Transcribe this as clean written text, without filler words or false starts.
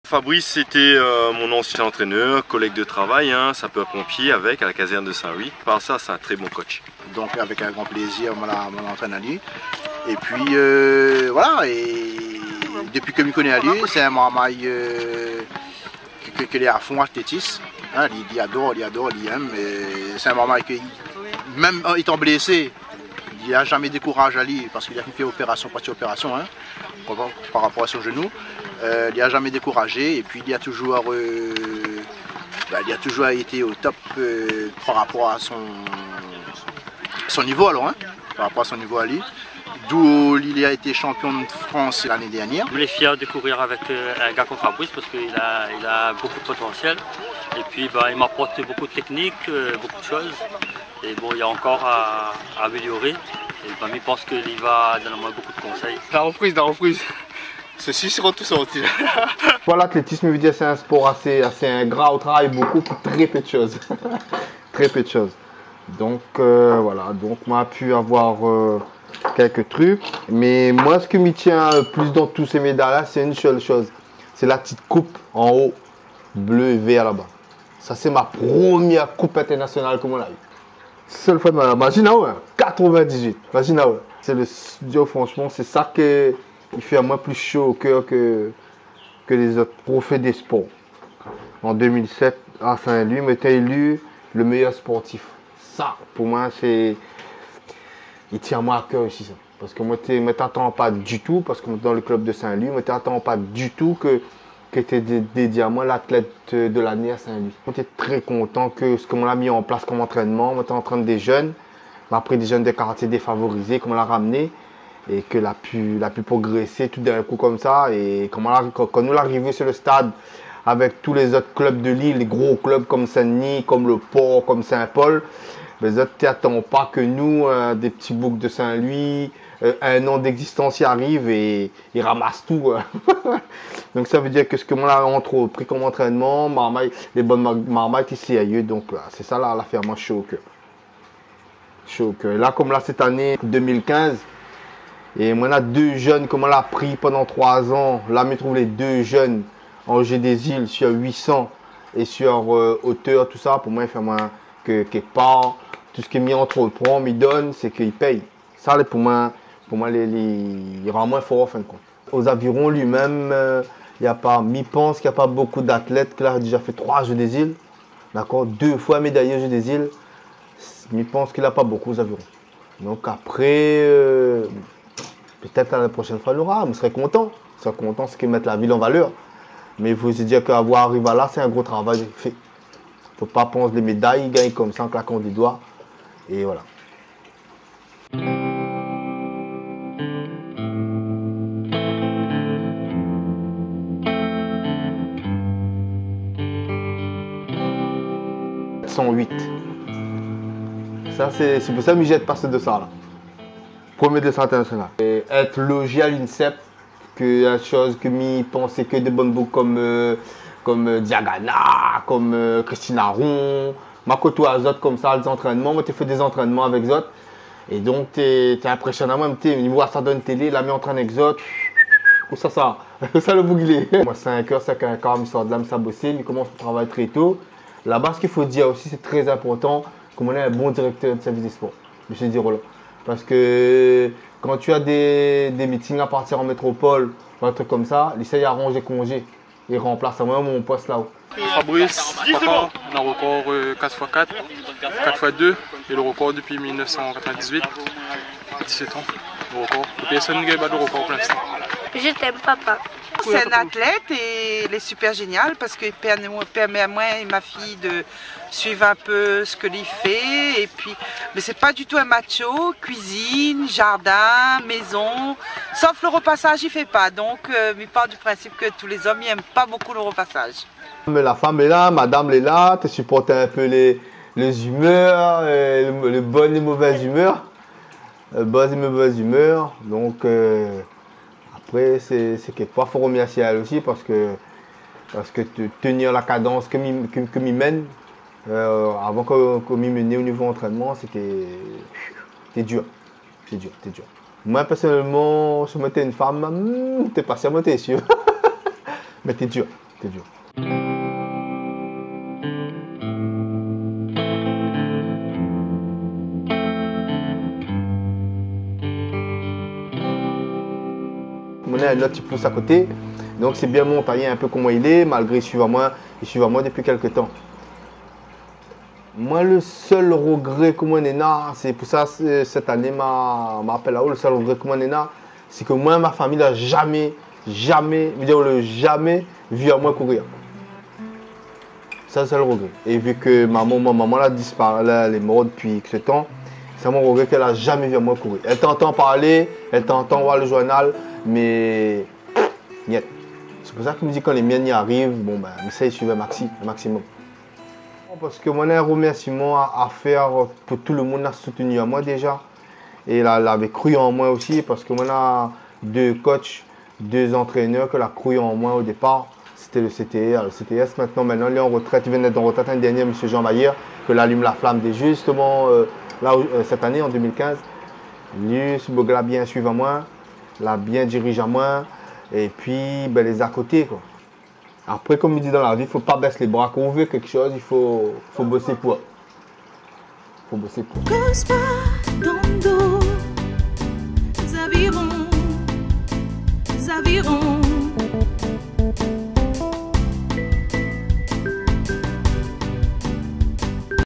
Fabrice, c'était mon ancien entraîneur, collègue de travail, hein, sapeur-pompier à la caserne de Saint-Louis. Par ça, c'est un très bon coach. Donc avec un grand plaisir, mon entraîne à lui. Et puis voilà, et depuis que je me connais à lui, c'est un marmaille qu'il est à fond athlétisme. Hein, il adore, il aime. C'est un marmaille qui, même étant blessé, il n'a jamais découragé à lui parce qu'il a fait opération, partie opération, hein, par rapport à son genou. Il n'a jamais découragé et puis il a toujours été au top par rapport à son niveau alors, hein, par rapport à son niveau à lui. D'où il a été champion de France l'année dernière. Je suis fier de courir avec un gars comme Fabrice parce qu'il a beaucoup de potentiel. Et puis il m'apporte beaucoup de techniques, beaucoup de choses. Et bon, il y a encore à améliorer. Et il pense qu'il va donner moi beaucoup de conseils. La reprise. Ceux-ci seront tous sortis. Voilà, l'athlétisme, veut dire c'est un sport assez ingrat, on travaille beaucoup pour très peu de choses. Très peu de choses. Donc voilà, donc on a pu avoir quelques trucs. Mais moi, ce qui me tient plus dans tous ces médailles-là, c'est une seule chose. C'est la petite coupe en haut, bleu et vert là-bas. Ça, c'est ma première coupe internationale comme on l'a eu. Seule fois de ma vie. Imagine, ouais, 98. Imagine, ouais. C'est le studio, franchement, c'est ça qui fait à moi plus chaud au cœur que les autres trophées des sports. En 2007, à Saint-Louis, on était élu le meilleur sportif. Ça, pour moi, c'est... Il tient moi à cœur aussi, ça. Parce que moi, je ne m'attends pas du tout, parce que dans le club de Saint-Louis, je ne m'attends pas du tout que tu dédié à moi l'athlète de l'année à Saint-Louis. J'étais très content que ce qu'on a mis en place comme entraînement, on était en train des jeunes, après des jeunes des quartiers défavorisés, comment on l'a ramené, et que l'a pu progresser tout d'un coup comme ça. Et quand nous l'arrivée sur le stade avec tous les autres clubs de Lille, les gros clubs comme Saint-Denis, comme le Port, comme Saint-Paul, les autres n'attendent pas que nous, des petits boucs de Saint-Louis, un an d'existence y arrive et ils ramassent tout. Donc ça veut dire que ce que moi on a pris comme entraînement, les bonnes marmailles ici ailleurs, donc c'est ça là, l'affaire, moi chaud au cœur. Chaud au cœur. Là comme là cette année 2015, et moi on a deux jeunes comme on l'a pris pendant 3 ans, là je trouve les deux jeunes en Jeu des Îles sur 800 et sur hauteur, tout ça, pour moi il fait moins que quelque part, tout ce qui est mis entre le prom, il donne, c'est qu'il paye. Ça pour moi il rend moins fort en fin de compte. Aux avirons lui-même, il pense qu'il n'y a pas beaucoup d'athlètes qui a déjà fait 3 Jeux des Îles, d'accord, 2 fois médaillé aux Jeux des Îles. Il pense qu'il n'a pas beaucoup aux avirons. Donc après, peut-être la prochaine fois il l'aura, mais je serais content. Je serais content, c'est qu'il mette la ville en valeur. Mais il faut se dire qu'avoir arrivé là, c'est un gros travail fait. Il ne faut pas penser les médailles, il gagne comme ça en claquant des doigts. Et voilà. Ça, c'est pour ça que je jette passer de ça là. Premier de santé international. Et être logé à l'INSEP, que la chose que je pensais que des bonnes boucles comme Diagana, comme Christina Ron, ma côtoie à autres comme ça, les entraînements, moi tu fais des entraînements avec eux. Et donc tu es impressionnant, moi tu vois ça dans une télé, là mais en train avec eux. Ou ça, ça le bouglé. Moi 5h, 5h15, il sort de là, il bosser, il commence le travail très tôt. Là-bas, ce qu'il faut dire aussi, c'est très important, comme on est un bon directeur de service des sports, M. Dirola. Parce que quand tu as des meetings à partir en métropole, ou un truc comme ça, il essaye d'arranger congé. Il remplace à moi mon poste là-haut. Fabrice, papa, on a un record 4x4, 4x2, et le record depuis 1998, 17 ans, le record. Personne n'a pas de record pour l'instant. Je t'aime, papa. C'est un athlète et il est super génial parce qu'il permet à moi et ma fille de suivre un peu ce que il fait. Et puis, mais c'est pas du tout un macho, cuisine, jardin, maison, sauf le repassage il fait pas. Donc il part du principe que tous les hommes n'aiment pas beaucoup le repassage. Mais la femme est là, madame est là, tu supportes un peu les humeurs, les bonnes et mauvaises humeurs. Bonnes et mauvaises humeurs, donc après, c'est quelque part, il faut remercier elle aussi parce que tenir la cadence que m'y mène, avant que m'y mène au niveau entraînement, c'était dur. C'est dur. Moi, personnellement, si je mettais une femme, t'es pas sûr, t'es sûr. Mais t'es dur. C'était dur. On a un autre petit pouce à côté, donc c'est bien montagneux un peu comme il est, malgré il suit à moi depuis quelques temps. Moi, le seul regret que moi n'ai, c'est pour ça cette année m'appelle là-haut, le seul regret que moi n'ai, c'est que moi, ma famille n'a jamais vu à moi courir. Ça, c'est le regret. Et vu que ma maman a disparu, elle est morte depuis ce temps, c'est mon regret qu'elle n'a jamais vu à moi courir. Elle t'entend parler, elle t'entend voir le journal, mais niet. C'est pour ça que je me dis quand les miennes y arrivent, bon ben, j'essaie de suivre un maximum. Parce que moi, j'ai un remerciement à faire pour tout le monde qui a soutenu à moi déjà. Et elle avait cru en moi aussi, parce que moi, j'ai 2 coachs, 2 entraîneurs qui ont cru en moi au départ. C'était le CTS. Le CTS, maintenant, il est en retraite. Il vient d'être en retraite l'année dernière, M. Jean Bayer, que l'allume la flamme dès justement là, cette année, en 2015. Lui, ce l'a bien suivi à moi, l'a bien dirigé à moi. Et puis, ben, les à côté, quoi. Après, comme il dit dans la vie, il ne faut pas baisser les bras. Quand on veut quelque chose, il faut bosser pour. Il faut bosser pour. Cause pas dans le dos, nous avirons